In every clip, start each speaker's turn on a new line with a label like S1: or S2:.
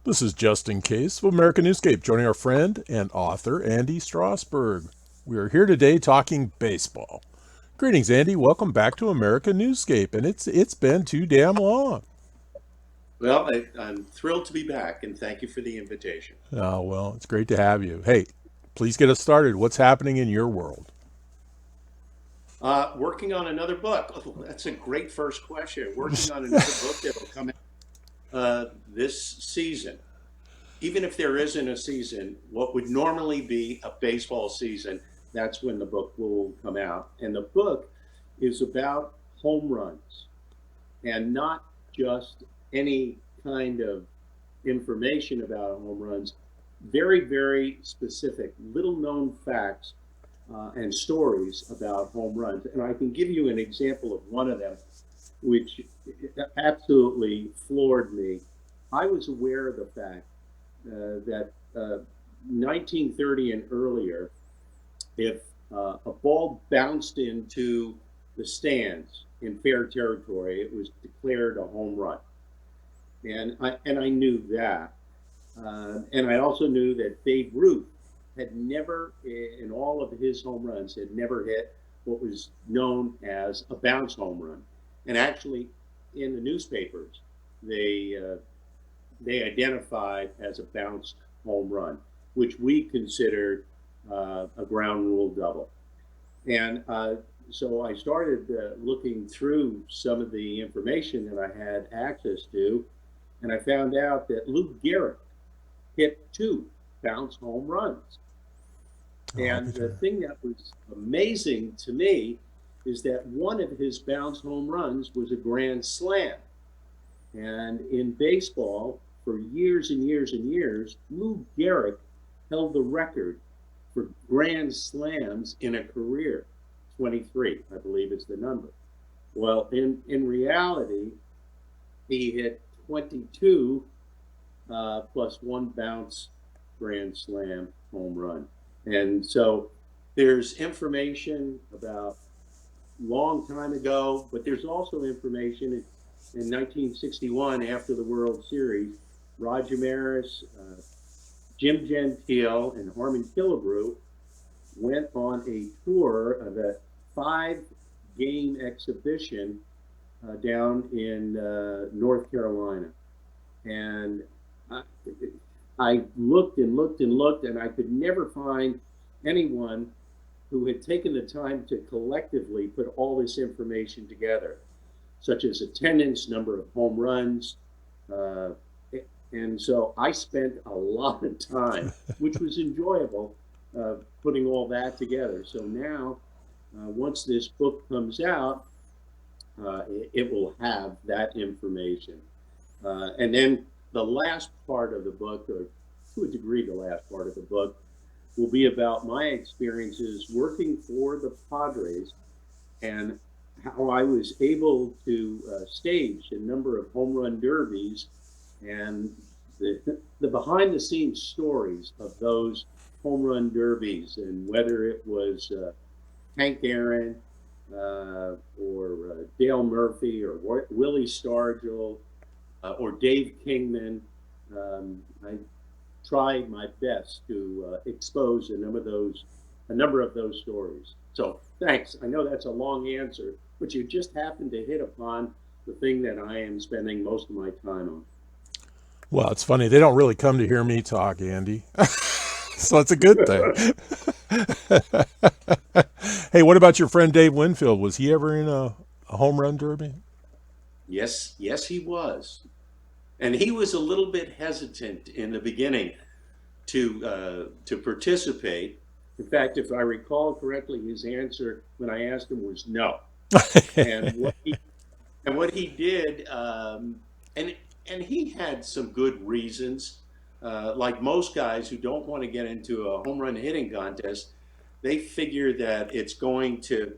S1: This is Just in Case of America Newscape, joining our friend and author Andy Strasberg. We are here today talking baseball. Greetings, Andy. Welcome back to America Newscape, and it's been too damn long.
S2: Well, I'm thrilled to be back, and thank you for the invitation.
S1: Oh well, it's great to have you. Hey, please get us started. What's happening in your world?
S2: Working on another book. Oh, that's a great first question. Working on another book that will come out this season. Even if there isn't a season, what would normally be a baseball season, that's when the book will come out. And the book is about home runs and not just any kind of information about home runs, very, very specific, little known facts and stories about home runs. And I can give you an example of one of them, which absolutely floored me. I was aware of the fact that 1930 and earlier, if a ball bounced into the stands in fair territory, it was declared a home run. And I knew that. And I also knew that Babe Ruth had never, in all of his home runs, had never hit what was known as a bounce home run. And actually, in the newspapers, they they identified as a bounced home run, which we considered a ground rule double. And so I started looking through some of the information that I had access to, and I found out that Lou Gehrig hit two bounce home runs.
S1: Oh,
S2: And
S1: happy
S2: the
S1: to.
S2: thing that was amazing to me is that one of his bounce home runs was a grand slam. And in baseball, for years and years and years, Lou Gehrig held the record for grand slams in a career. 23, I believe is the number. Well, in reality, he hit 22 plus one bounce grand slam home run. And so there's information about long time ago, but there's also information in 1961 after the World Series. Roger Maris, Jim Gentile, and Harmon Killebrew went on a tour of a 5 game exhibition down in North Carolina. And I, I looked and looked and looked, and I could never find anyone who had taken the time to collectively put all this information together, such as attendance, number of home runs. Uh, and so I spent a lot of time, which was enjoyable, putting all that together. So now, once this book comes out, it will have that information. And then the last part of the book, or to a degree, the last part of the book, will be about my experiences working for the Padres and how I was able to stage a number of home run derbies and the behind the scenes stories of those home run derbies and whether it was Hank Aaron or Dale Murphy or Willie Stargell or Dave Kingman. I tried my best to expose a number of those stories. So thanks. I know that's a long answer, but you just happened to hit upon the thing that I am spending most of my time on.
S1: Well, it's funny. They don't really come to hear me talk, Andy. So it's a good thing. Hey, what about your friend Dave Winfield? Was he ever in a home run derby?
S2: Yes, yes, he was, and he was a little bit hesitant in the beginning to participate. In fact, if I recall correctly, his answer when I asked him was no. And what he did, and and he had some good reasons. Like most guys who don't want to get into a home run hitting contest, they figure that it's going to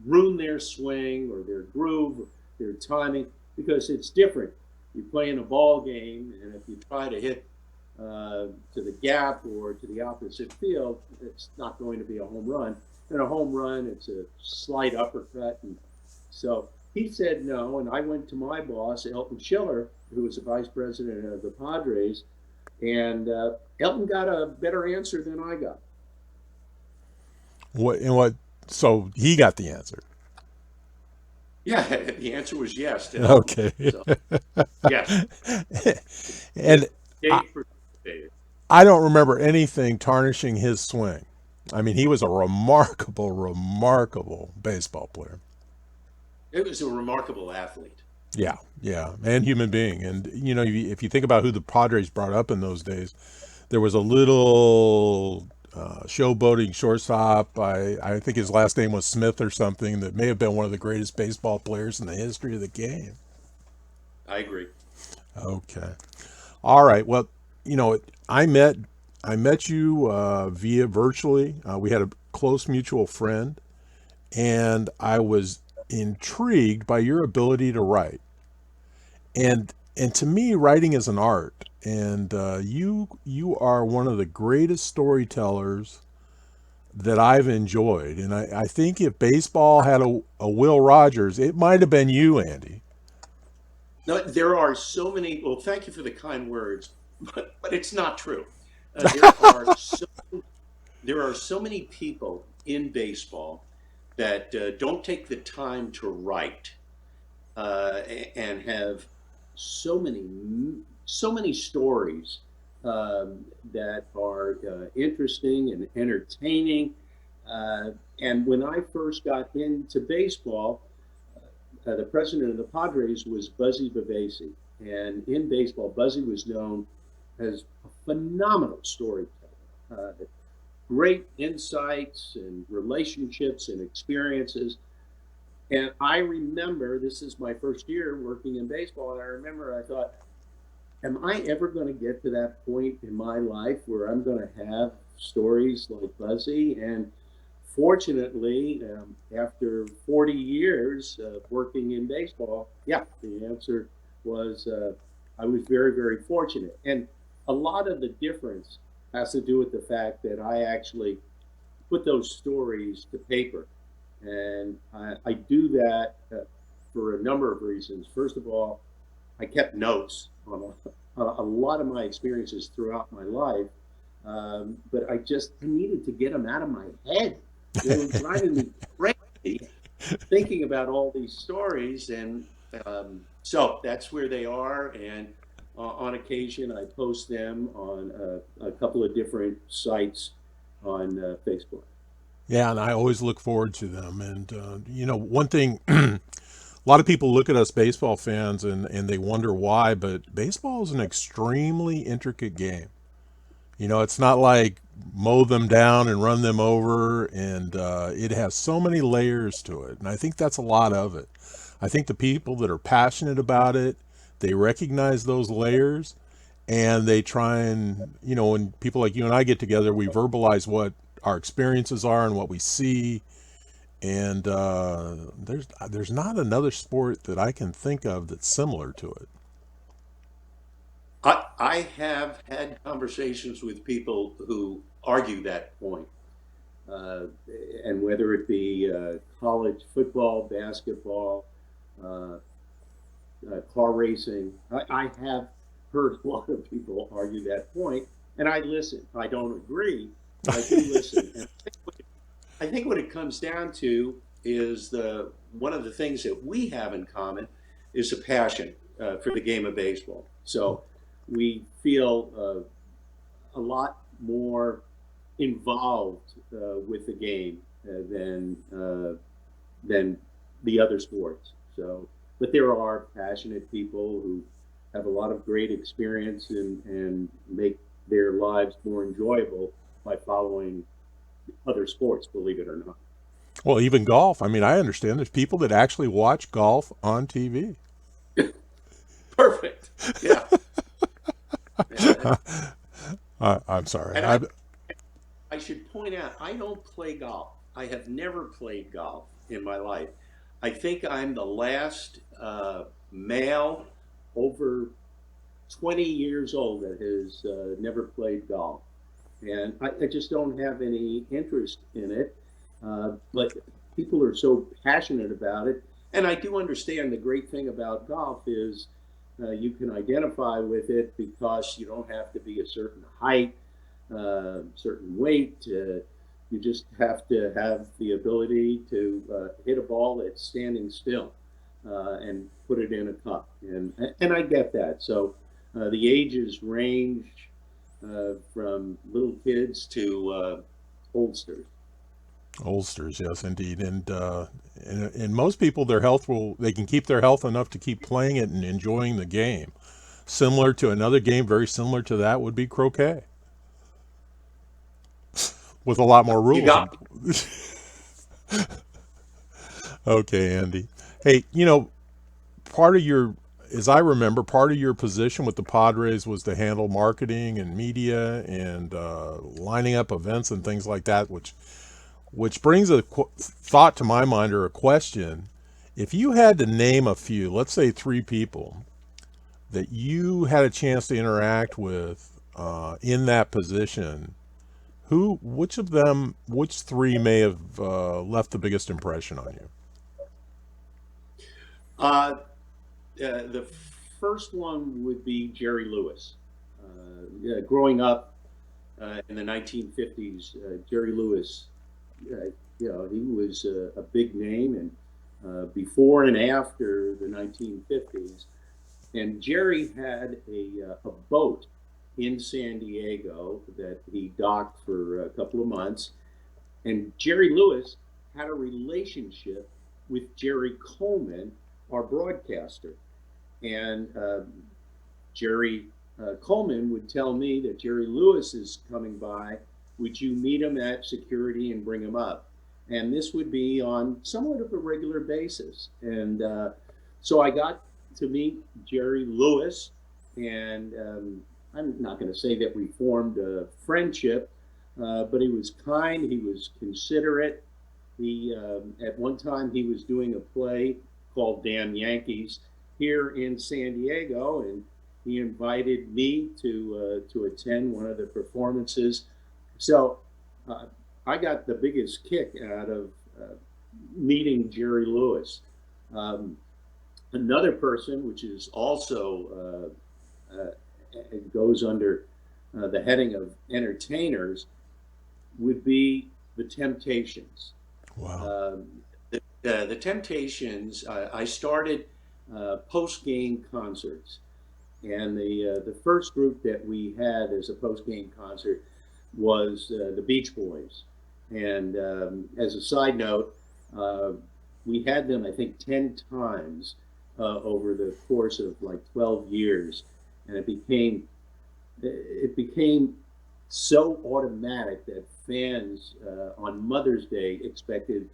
S2: ruin their swing or their groove, their timing, because it's different. You play in a ball game, and if you try to hit to the gap or to the opposite field, it's not going to be a home run. And a home run, it's a slight uppercut. And so he said no, and I went to my boss, Elton Schiller, who was the vice president of the Padres, and Elton got a better answer than I got.
S1: What and what? So he got the answer.
S2: Yeah, the answer was yes to Elton.
S1: Okay.
S2: So yes,
S1: And I,
S2: Dave participated.
S1: I don't remember anything tarnishing his swing. I mean, he was a remarkable, remarkable baseball player.
S2: It was a remarkable athlete.
S1: Yeah, yeah, and human being. And if you think about who the Padres brought up in those days, there was a little showboating shortstop. I think his last name was Smith or something. That may have been one of the greatest baseball players in the history of the game.
S2: I agree.
S1: Okay, all right. Well, you know, I met I met you via virtually. We had a close mutual friend, and I was intrigued by your ability to write. And to me, writing is an art, and you are one of the greatest storytellers that I've enjoyed. And I think if baseball had a Will Rogers, it might have been you, Andy.
S2: No, there are so many. Well, thank you for the kind words, but it's not true. Uh, there are so there are so many people in baseball that don't take the time to write and have so many stories that are interesting and entertaining. And when I first got into baseball, the president of the Padres was Buzzy Bavasi. And in baseball, Buzzy was known as a phenomenal storyteller. Great insights and relationships and experiences. And I remember this is my first year working in baseball. And I remember I thought, am I ever going to get to that point in my life where I'm going to have stories like Buzzy? And fortunately, after 40 years of working in baseball, yeah, the answer was I was very, very fortunate. And a lot of the difference has to do with the fact that I actually put those stories to paper. And I do that for a number of reasons. First of all, I kept notes on a lot of my experiences throughout my life, but I needed to get them out of my head. They were driving me crazy thinking about all these stories, and so that's where they are. And on occasion, I post them on a couple of different sites on Facebook.
S1: Yeah, and I always look forward to them. And one thing, a lot of people look at us baseball fans and they wonder why, but baseball is an extremely intricate game. It's not like mow them down and run them over, and it has so many layers to it. And I think that's a lot of it. I think the people that are passionate about it, they recognize those layers, and they try and, when people like you and I get together, we verbalize what our experiences are and what we see. And there's not another sport that I can think of that's similar to it.
S2: I have had conversations with people who argue that point, uh, and whether it be college football, basketball, uh, car racing, I have heard a lot of people argue that point, and I listen. I don't agree, but I do listen. And I think what it comes down to is the one of the things that we have in common is a passion for the game of baseball. So we feel a lot more involved with the game than the other sports. So, but there are passionate people who have a lot of great experience and make their lives more enjoyable by following other sports, believe it or not.
S1: Well, even golf. I mean, I understand there's people that actually watch golf on TV.
S2: Perfect. Yeah. Yeah.
S1: I'm sorry.
S2: And I should point out, I don't play golf. I have never played golf in my life. I think I'm the last male over 20 years old that has never played golf. And I just don't have any interest in it. But people are so passionate about it. And I do understand the great thing about golf is you can identify with it because you don't have to be a certain height, certain weight. You just have to have the ability to hit a ball that's standing still and put it in a cup. And I get that. So the ages range from little kids to oldsters.
S1: Oldsters, yes, indeed, and most people, their health will they can keep their health enough to keep playing it and enjoying the game. Similar to another game, very similar to that, would be croquet, with a lot more
S2: You
S1: rules.
S2: got
S1: Okay, Andy. Hey, part of your, as I remember, part of your position with the Padres was to handle marketing and media and lining up events and things like that, which brings a thought to my mind, or a question. If you had to name a few, let's say three people that you had a chance to interact with in that position, which of them, which three may have left the biggest impression on you?
S2: uh, the first one would be Jerry Lewis. Yeah, growing up in the 1950s, Jerry Lewis, he was a big name, and before and after the 1950s. And Jerry had a boat in San Diego that he docked for a couple of months. And Jerry Lewis had a relationship with Jerry Coleman, our broadcaster. And Jerry Coleman would tell me that Jerry Lewis is coming by. Would you meet him at security and bring him up? And this would be on somewhat of a regular basis. And so I got to meet Jerry Lewis, and I'm not going to say that we formed a friendship, but he was kind, he was considerate. He at one time he was doing a play called Damn Yankees here in San Diego, and he invited me to attend one of the performances. So I got the biggest kick out of meeting Jerry Lewis. Another person, which is also it goes under the heading of entertainers, would be the Temptations.
S1: Wow.
S2: The Temptations. I started post game concerts, and the first group that we had as a post game concert was the Beach Boys. And as a side note, we had them I think 10 times over the course of like 12 years, and it became so automatic that fans on Mother's Day expected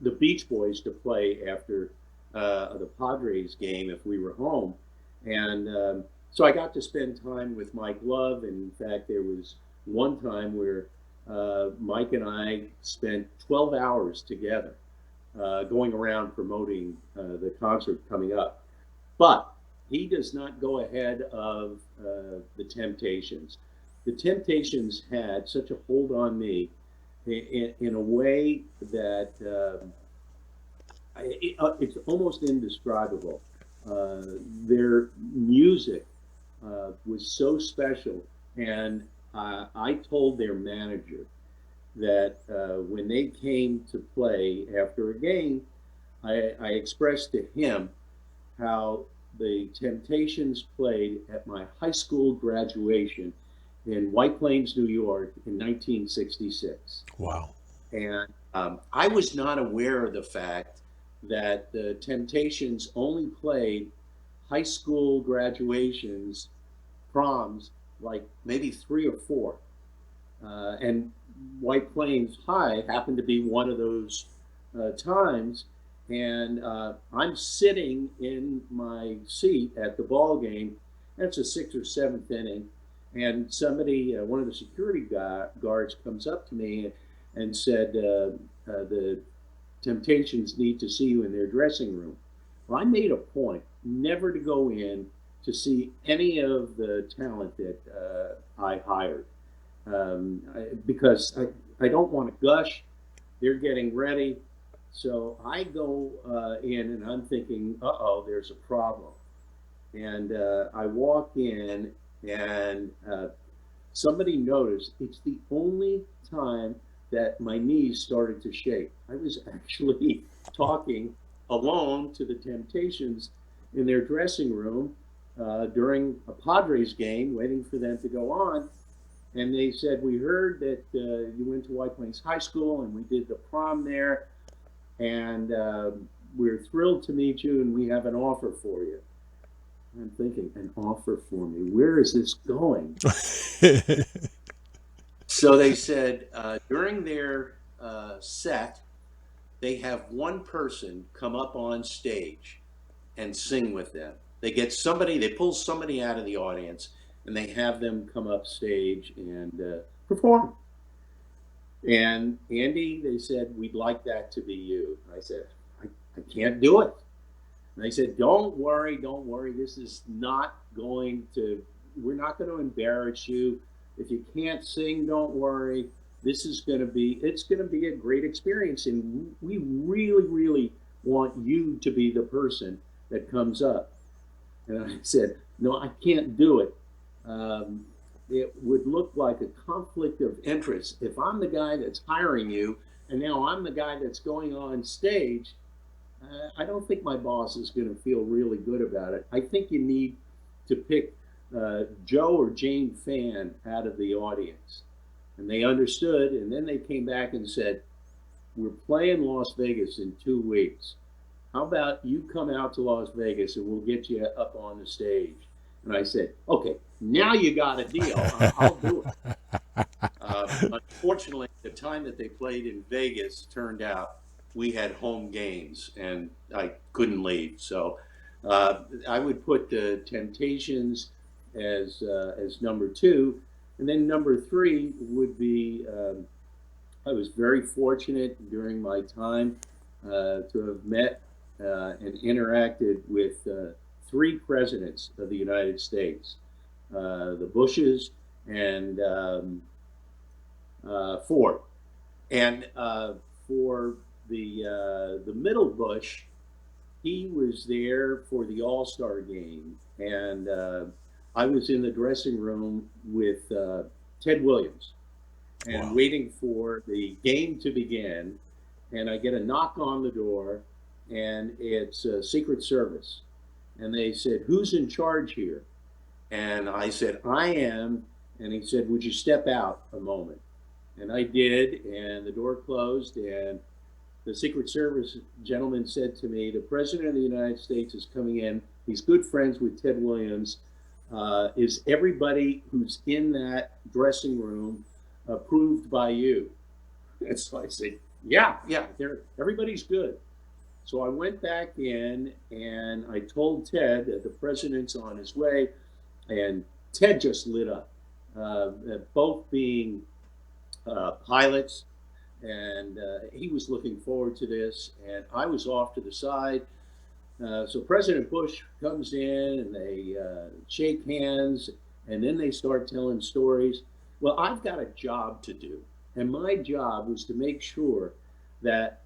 S2: the Beach Boys to play after the Padres game if we were home. And so I got to spend time with Mike Love. And in fact, there was one time where Mike and I spent 12 hours together going around promoting the concert coming up. But he does not go ahead of the Temptations. The Temptations had such a hold on me in a way that it's almost indescribable. Their music was so special, and I told their manager that when they came to play after a game, I expressed to him how the Temptations played at my high school graduation in White Plains, New York in 1966.
S1: Wow.
S2: And I was not aware of the fact that the Temptations only played high school graduations, proms, like maybe three or four. And White Plains High happened to be one of those times. And I'm sitting in my seat at the ball game. That's a sixth or seventh inning. And somebody, one of the security guards, comes up to me and said, the Temptations need to see you in their dressing room. Well, I made a point never to go in to see any of the talent that I hired because I don't want to gush. They're getting ready. So I go in and I'm thinking, uh-oh, there's a problem. And I walk in and somebody noticed it's the only time that my knees started to shake. I was actually talking alone to the Temptations in their dressing room during a Padres game, waiting for them to go on. And they said, "We heard that you went to White Plains High School and we did the prom there. And we're thrilled to meet you and we have an offer for you." I'm thinking, an offer for me? Where is this going? So they said during their set, they have one person come up on stage and sing with them. They get somebody, they pull somebody out of the audience, and they have them come up stage and perform. And Andy, they said, "We'd like that to be you." I said, I can't do it. And they said, "Don't worry, don't worry. This is not going to, we're not going to embarrass you. If you can't sing, don't worry. This is going to be, it's going to be a great experience. And we really, really want you to be the person that comes up." And I said, "No, I can't do it. It would look like a conflict of interest. If I'm the guy that's hiring you and now I'm the guy that's going on stage, I don't think my boss is going to feel really good about it. I think you need to pick Joe or Jane Fan out of the audience." And they understood, and then they came back and said, "We're playing Las Vegas in 2 weeks. How about you come out to Las Vegas and we'll get you up on the stage?" And I said, "Okay, now you got a deal. I'll do it." Unfortunately, the time that they played in Vegas turned out we had home games and I couldn't leave. So I would put the Temptations as number two, and then number three would be I was very fortunate during my time to have met and interacted with three presidents of the United States, the Bushes and Ford. And for the middle Bush, he was there for the All-Star game, and I was in the dressing room with Ted Williams and
S1: Wow.
S2: waiting for the game to begin. And I get a knock on the door, and it's Secret Service. And they said, "Who's in charge here?" And I said, "I am." And he said, "Would you step out a moment?" And I did, and the door closed, and the Secret Service gentleman said to me, "The President of the United States is coming in. He's good friends with Ted Williams. Is everybody who's in that dressing room approved by you?" And so I said, "Yeah, yeah, everybody's good." So I went back in and I told Ted that the president's on his way, and Ted just lit up. Both being pilots, and he was looking forward to this, and I was off to the side. So President Bush comes in and they shake hands, and then they start telling stories. Well, I've got a job to do, and my job was to make sure that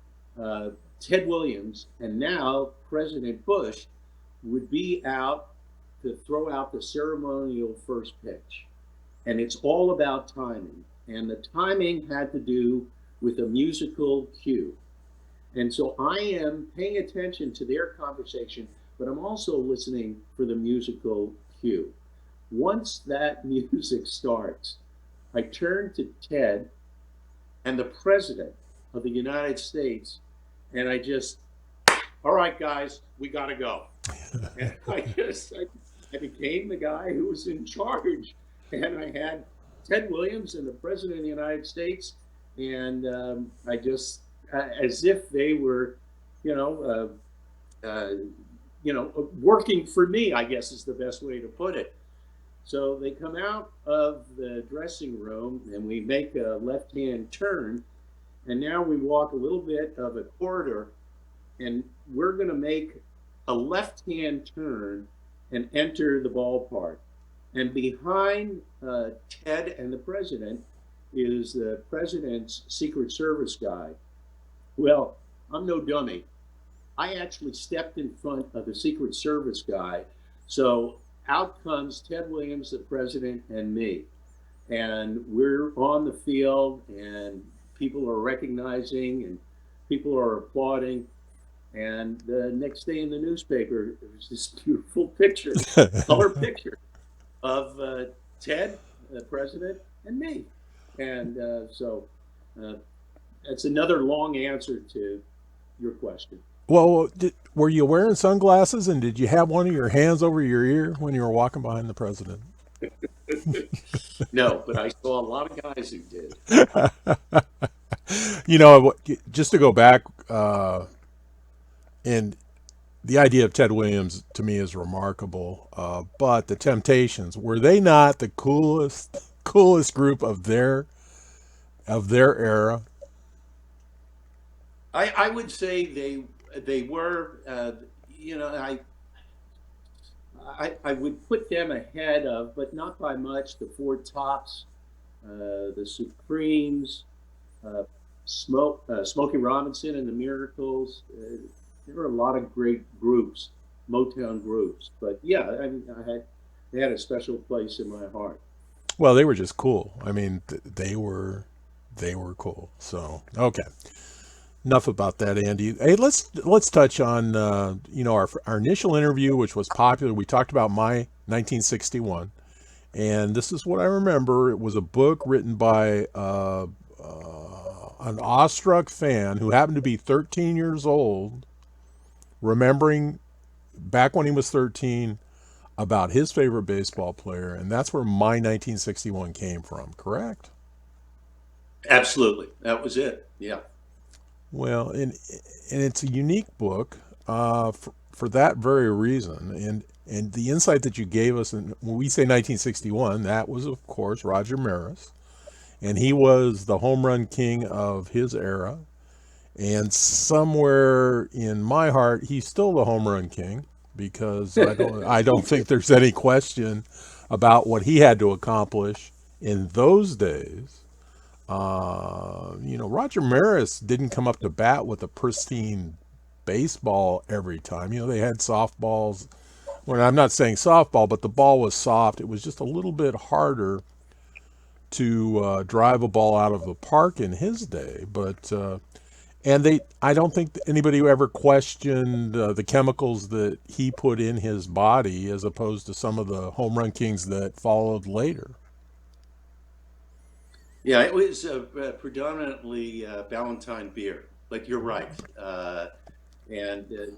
S2: Ted Williams and now President Bush would be out to throw out the ceremonial first pitch. And it's all about timing. And the timing had to do with a musical cue. And so I am paying attention to their conversation, but I'm also listening for the musical cue. Once that music starts, I turn to Ted and the President of the United States, and I just, "All right, guys, we got to go." And I became the guy who was in charge. And I had Ted Williams and the President of the United States, and I just, as if they were, you know, working for me, I guess is the best way to put it. So they come out of the dressing room and we make a left-hand turn, and now we walk a little bit of a corridor, and we're going to make a left-hand turn and enter the ballpark. And behind Ted and the president is the president's Secret Service guy. Well, I'm no dummy. I actually stepped in front of the Secret Service guy. So out comes Ted Williams, the president, and me. And we're on the field, and people are recognizing, and people are applauding. And the next day in the newspaper, there's this beautiful picture, color picture of Ted, the president, and me. And so uh, that's another long answer to your question.
S1: Well, were you wearing sunglasses and did you have one of your hands over your ear when you were walking behind the president?
S2: No, but I saw a lot of guys who did.
S1: You know, just to go back, and the idea of Ted Williams to me is remarkable. But the Temptations, were they not the coolest group of their era?
S2: I would say they were, I would put them ahead of, but not by much, the Four Tops, the Supremes, uh, Smokey Robinson and the Miracles. There were a lot of great groups, Motown groups. But yeah, I mean, they had a special place in my heart.
S1: Well, they were just cool. I mean, they were cool. So okay, enough about that, Andy. Hey, let's touch on our initial interview, which was popular. We talked about my 1961, and this is what I remember. It was a book written by an awestruck fan who happened to be 13 years old, remembering back when he was 13 about his favorite baseball player, and that's where my 1961 came from. Correct?
S2: Absolutely, that was it. Yeah.
S1: Well, and it's a unique book for that very reason. And the insight that you gave us, and when we say 1961, that was of course Roger Maris, and he was the home run king of his era. And somewhere in my heart, he's still the home run king because I don't think there's any question about what he had to accomplish in those days. Roger Maris didn't come up to bat with a pristine baseball every time. They had softballs. Well, I'm not saying softball, but the ball was soft. It was just a little bit harder to drive a ball out of the park in his day. But I don't think anybody ever questioned the chemicals that he put in his body, as opposed to some of the home run kings that followed later.
S2: Yeah, it was predominantly Ballantine beer, but you're right. And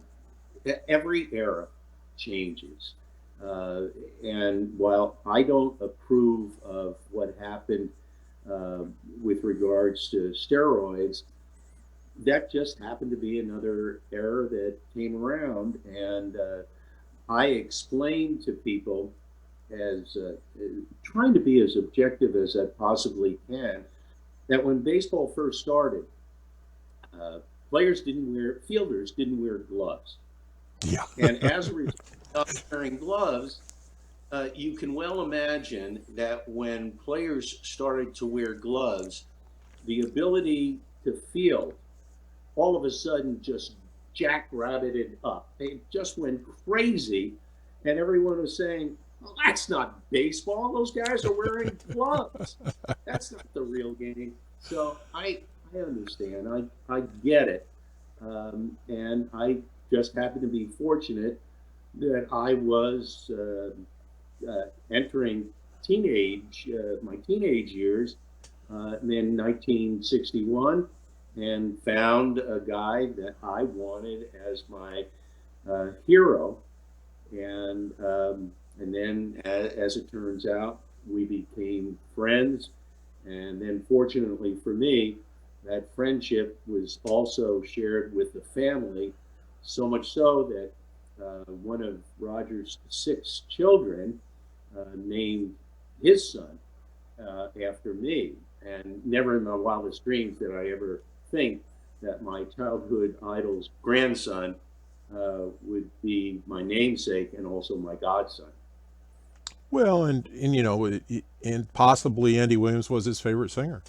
S2: every era changes. Uh, and while I don't approve of what happened uh, with regards to steroids, that just happened to be another era that came around. And I explain to people as trying to be as objective as I possibly can that when baseball first started, uh, fielders didn't wear gloves.
S1: Yeah.
S2: And as a result of wearing gloves, you can well imagine that when players started to wear gloves, the ability to field all of a sudden just jackrabbited up. They just went crazy, and everyone was saying, "Well, that's not baseball. Those guys are wearing gloves. That's not the real game." So I understand. I get it, and I just happen to be fortunate that I was entering my teenage years in 1961, and found a guy that I wanted as my hero, and then as it turns out, we became friends, and then fortunately for me, that friendship was also shared with the family, so much so that one of Roger's six children named his son after me. And never in my wildest dreams did I ever think that my childhood idol's grandson would be my namesake and also my godson.
S1: Well, and possibly Andy Williams was his favorite singer.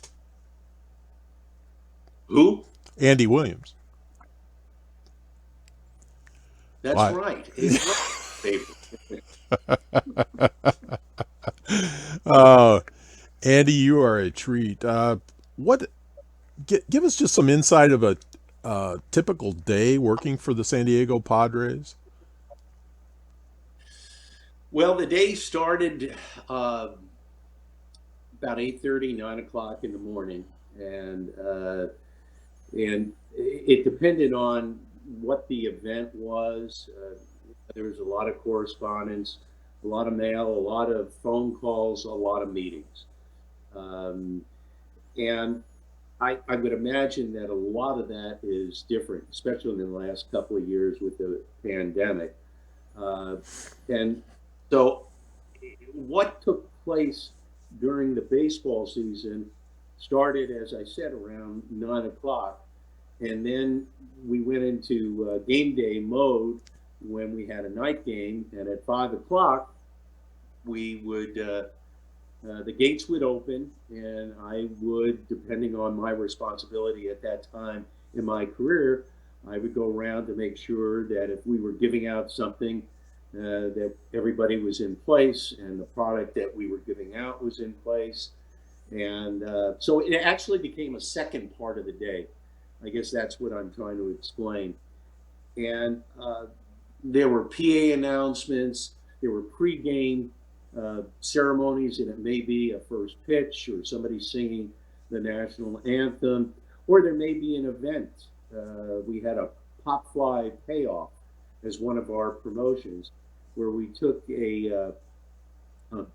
S2: Who?
S1: Andy Williams.
S2: That's
S1: Why?
S2: right. It was Babe Ruth.
S1: uh, Andy, you are a treat. What? Give us just some insight of a typical day working for the San Diego Padres.
S2: Well, the day started uh, about 8:30, 9 o'clock in the morning, and it depended on what the event was. There was a lot of correspondence, a lot of mail, a lot of phone calls, a lot of meetings. Um, and I would imagine that a lot of that is different, especially in the last couple of years with the pandemic. Uh, and so, what took place during the baseball season started, as I said, around 9 o'clock. And then we went into game day mode when we had a night game. And at 5 o'clock, we would the gates would open, and I would, depending on my responsibility at that time in my career, I would go around to make sure that if we were giving out something, that everybody was in place and the product that we were giving out was in place. And so it actually became a second part of the day. I guess that's what I'm trying to explain. And there were PA announcements, there were pregame ceremonies, and it may be a first pitch or somebody singing the national anthem, or there may be an event. We had a pop fly payoff as one of our promotions, where we took a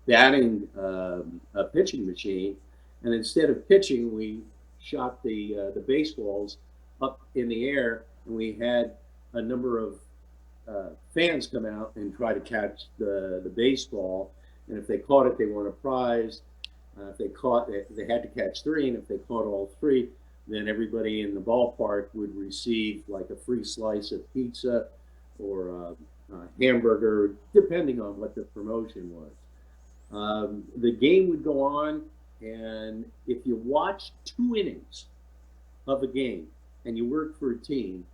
S2: batting a pitching machine, and instead of pitching, we shot the baseballs up in the air, and we had a number of fans come out and try to catch the baseball. And if they caught it, they won a prize. If they caught it, they had to catch three, and if they caught all three, then everybody in the ballpark would receive like a free slice of pizza or a hamburger, depending on what the promotion was. The game would go on, and if you watch 2 innings of a game and you work for a team,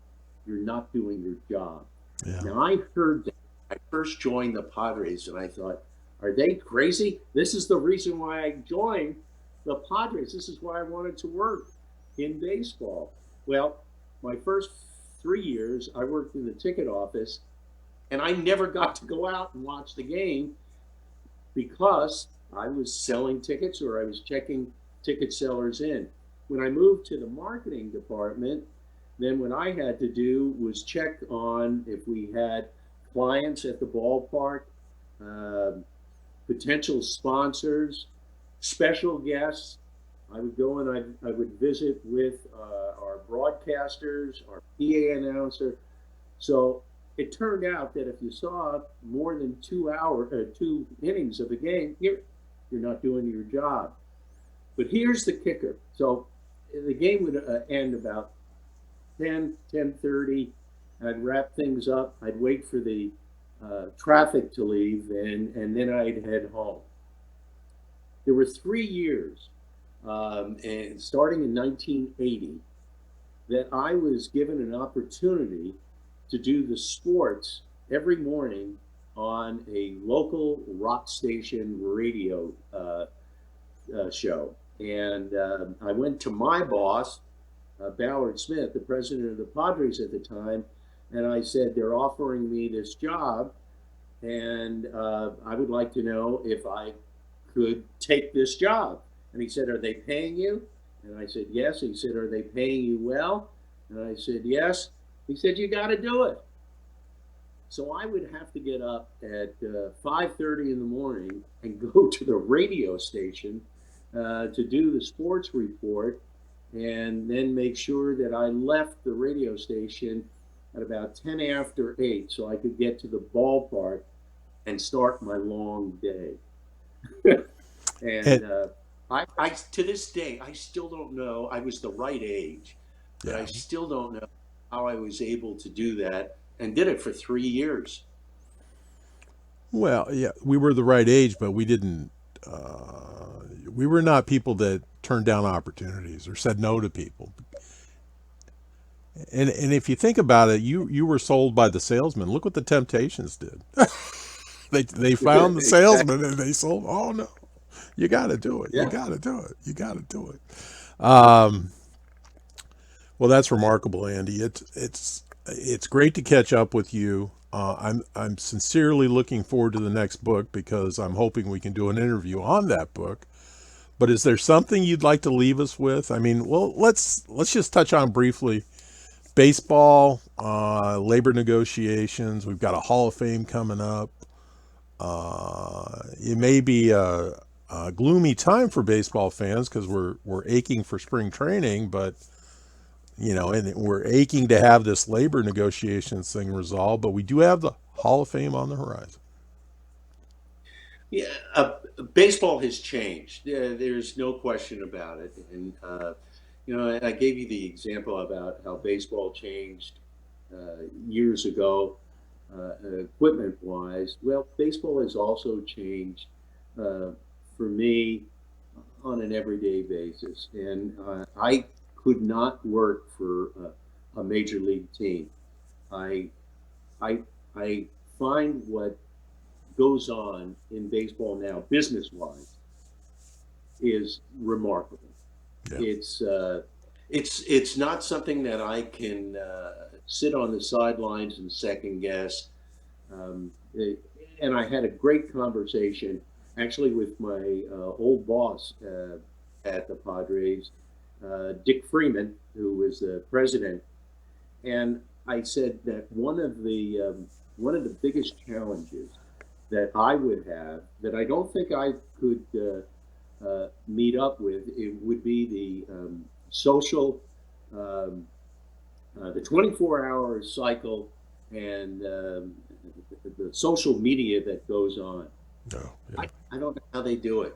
S2: you're not doing your job.
S1: Yeah.
S2: Now, I heard that. I first joined the Padres, and I thought, are they crazy? This is the reason why I joined the Padres. This is why I wanted to work in baseball. Well, my first 3 years, I worked in the ticket office, and I never got to go out and watch the game because I was selling tickets or I was checking ticket sellers in. When I moved to the marketing department, then what I had to do was check on if we had clients at the ballpark, uh, potential sponsors, special guests. I would go and I would visit with our broadcasters, our PA announcer. So it turned out that if you saw more than 2 innings of a game, you're not doing your job. But here's the kicker. So the game would end about 10:30. I'd wrap things up. I'd wait for the traffic to leave, and then I'd head home. There were 3 years, and starting in 1980, that I was given an opportunity to do the sports every morning on a local rock station radio show. And I went to my boss, Ballard Smith, the president of the Padres at the time, and I said, they're offering me this job, and I would like to know if I could take this job. And he said, are they paying you? And I said, yes. He said, are they paying you well? And I said, yes. He said, you got to do it. So I would have to get up at 5:30 in the morning and go to the radio station to do the sports report, and then make sure that I left the radio station at about 10 after 8 so I could get to the ballpark and start my long day.
S1: And
S2: And I, to this day, I still don't know. I was the right age, but I
S1: yeah.
S2: still don't know how I was able to do that and did it for 3 years.
S1: Well, yeah, we were the right age, but we didn't. We were not people that turned down opportunities or said no to people. And if you think about it, you were sold by the salesman. Look what the Temptations did. They found the
S2: Exactly.
S1: salesman and they sold. Oh no, you got to do it. You
S2: Yeah.
S1: got to do it. You got to do it. Um, well, that's remarkable, Andy. It's great to catch up with you. I'm sincerely looking forward to the next book because I'm hoping we can do an interview on that book. But is there something you'd like to leave us with? I mean, well, let's just touch on briefly baseball, labor negotiations. We've got a Hall of Fame coming up. It may be a gloomy time for baseball fans because we're aching for spring training, but and we're aching to have this labor negotiations thing resolved. But we do have the Hall of Fame on the horizon.
S2: Yeah, baseball has changed. There's no question about it. And I gave you the example about how baseball changed years ago, equipment-wise. Well, baseball has also changed uh, for me on an everyday basis, and I could not work for a major league team. I I I find what goes on in baseball now, business wise, is remarkable.
S1: Yeah.
S2: It's uh, it's not something that I can sit on the sidelines and second guess. Um, it- and I had a great conversation actually with my old boss at the Padres, Dick Freeman, who was the president, and I said that one of the biggest challenges that I would have that I don't think I could meet up with it would be the social um, the 24-hour cycle and the social media that goes on.
S1: No. Yeah.
S2: I don't know how they do it.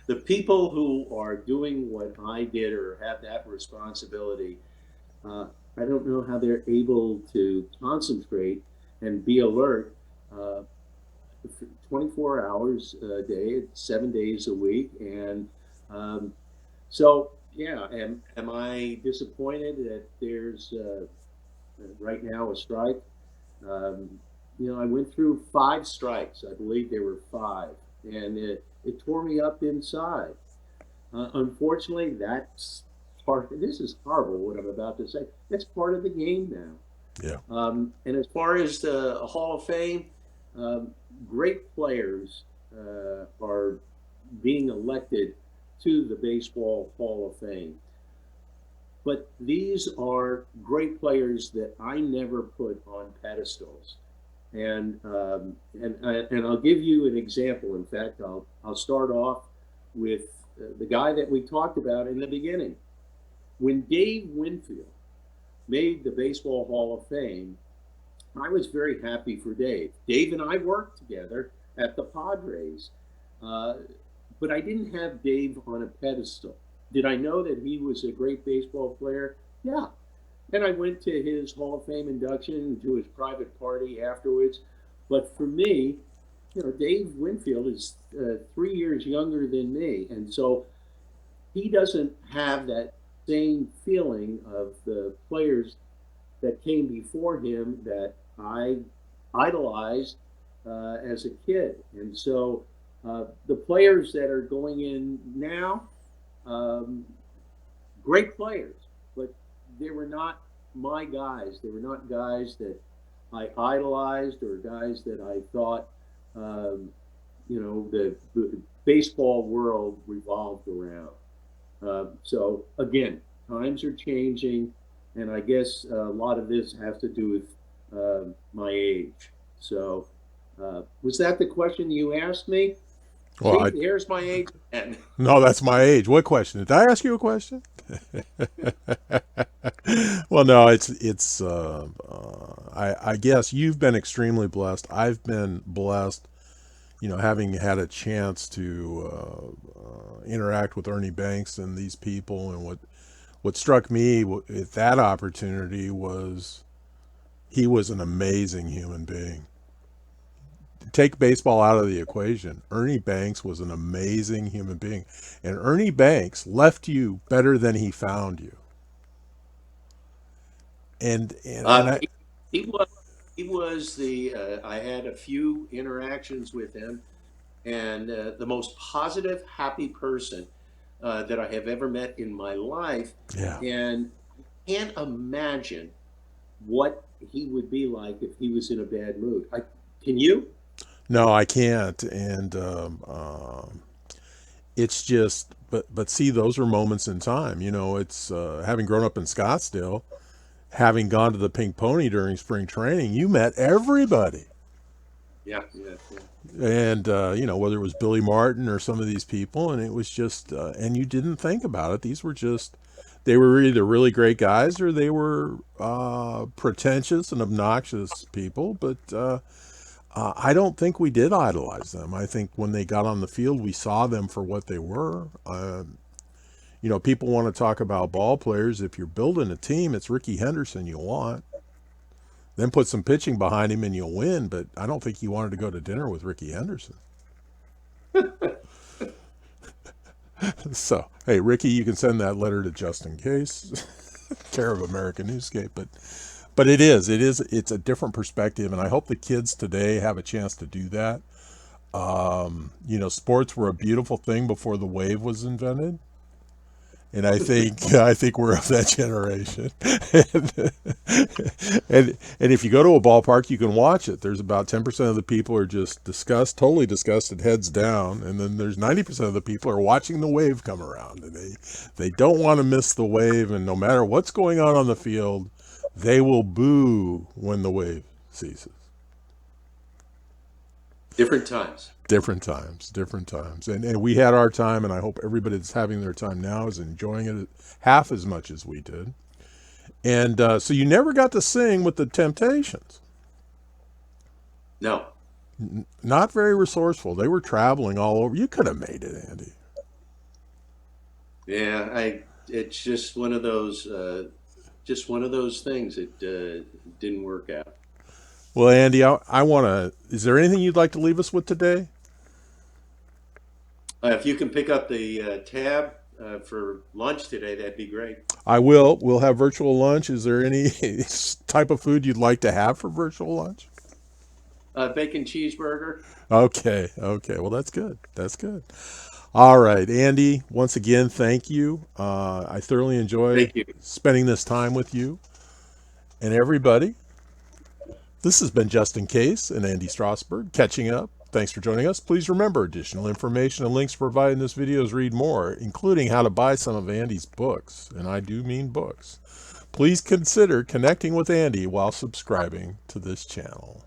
S2: The people who are doing what I did or have that responsibility, uh, I don't know how they're able to concentrate and be alert 24 hours a day, 7 days a week. And so, yeah, am I disappointed that there's right now a strike? Um, I went through 5 strikes. I believe there were five, and it tore me up inside. Unfortunately, that's part. This is horrible. What I'm about to say. That's part of the game now.
S1: Yeah.
S2: And as far as the Hall of Fame, um, great players are being elected to the Baseball Hall of Fame. But these are great players that I never put on pedestals. And I'll give you an example. In fact, I'll start off with the guy that we talked about in the beginning. When Dave Winfield made the Baseball Hall of Fame, I was very happy for Dave. Dave and I worked together at the Padres, uh, but I didn't have Dave on a pedestal. Did I know that he was a great baseball player? Yeah. And I went to his Hall of Fame induction and to his private party afterwards. But for me, Dave Winfield is 3 years younger than me. And so he doesn't have that same feeling of the players that came before him that I idolized as a kid. And so the players that are going in now, um, great players, but they were not my guys. They were not guys that I idolized or guys that I thought, um, the baseball world revolved around. So again, times are changing, and I guess a lot of this has to do with my age. So, was that the question you asked me?
S1: Well,
S2: See, here's my age again.
S1: no, that's my age. What question? Did I ask you a question? Well, no, it's. I guess you've been extremely blessed. I've been blessed, having had a chance to interact with Ernie Banks and these people. And what struck me at that opportunity was he was an amazing human being. Take baseball out of the equation. Ernie Banks was an amazing human being, and Ernie Banks left you better than he found you. And I,
S2: He was he was the I had a few interactions with him, and the most positive, happy person that I have ever met in my life.
S1: yeah.
S2: And I can't imagine what he would be like if he was in a bad mood. Can you?
S1: No, I can't. And it's just, but see, those are moments in time. You know, it's having grown up in Scottsdale, having gone to the Pink Pony during spring training, you met everybody.
S2: Yeah, yeah, yeah.
S1: And you know, whether it was Billy Martin or some of these people, and it was just and you didn't think about it. These were just, they were either really great guys or they were pretentious and obnoxious people. But I don't think we did idolize them. I think when they got on the field, we saw them for what they were. You know, people want to talk about ball players. If you're building a team, it's Ricky Henderson you want. Then put some pitching behind him and you'll win. But I don't think he wanted to go to dinner with Ricky Henderson. So, hey, Ricky, you can send that letter to Justin Case, care of America Newscape. But it's a different perspective, and I hope the kids today have a chance to do that. You know, sports were a beautiful thing before the wave was invented. And I think we're of that generation. And if you go to a ballpark, you can watch it. There's about 10% of the people are just totally disgusted, heads down, and then there's 90% of the people are watching the wave come around, and they don't want to miss the wave. And no matter what's going on the field, they will boo when the wave ceases.
S2: Different times.
S1: Different times. And we had our time, and I hope everybody that's having their time now is enjoying it half as much as we did. And so you never got to sing with the Temptations.
S2: No.
S1: Not very resourceful. They were traveling all over. You could have made it, Andy.
S2: Yeah, it's just one of those things that didn't work out.
S1: Well, Andy, I want to. Is there anything you'd like to leave us with today?
S2: If you can pick up the tab for lunch today, that'd be great.
S1: I will. We'll have virtual lunch. Is there any type of food you'd like to have for virtual lunch?
S2: Bacon cheeseburger.
S1: Okay. Okay. Well, that's good. That's good. All right, Andy, once again, thank you. I thoroughly enjoy
S2: Thank you.
S1: spending this time with you. And everybody, this has been Justin Case and Andy Strasberg catching up. Thanks for joining us. Please remember, additional information and links provided in this video is read more, including how to buy some of Andy's books, and I do mean books. Please consider connecting with Andy while subscribing to this channel.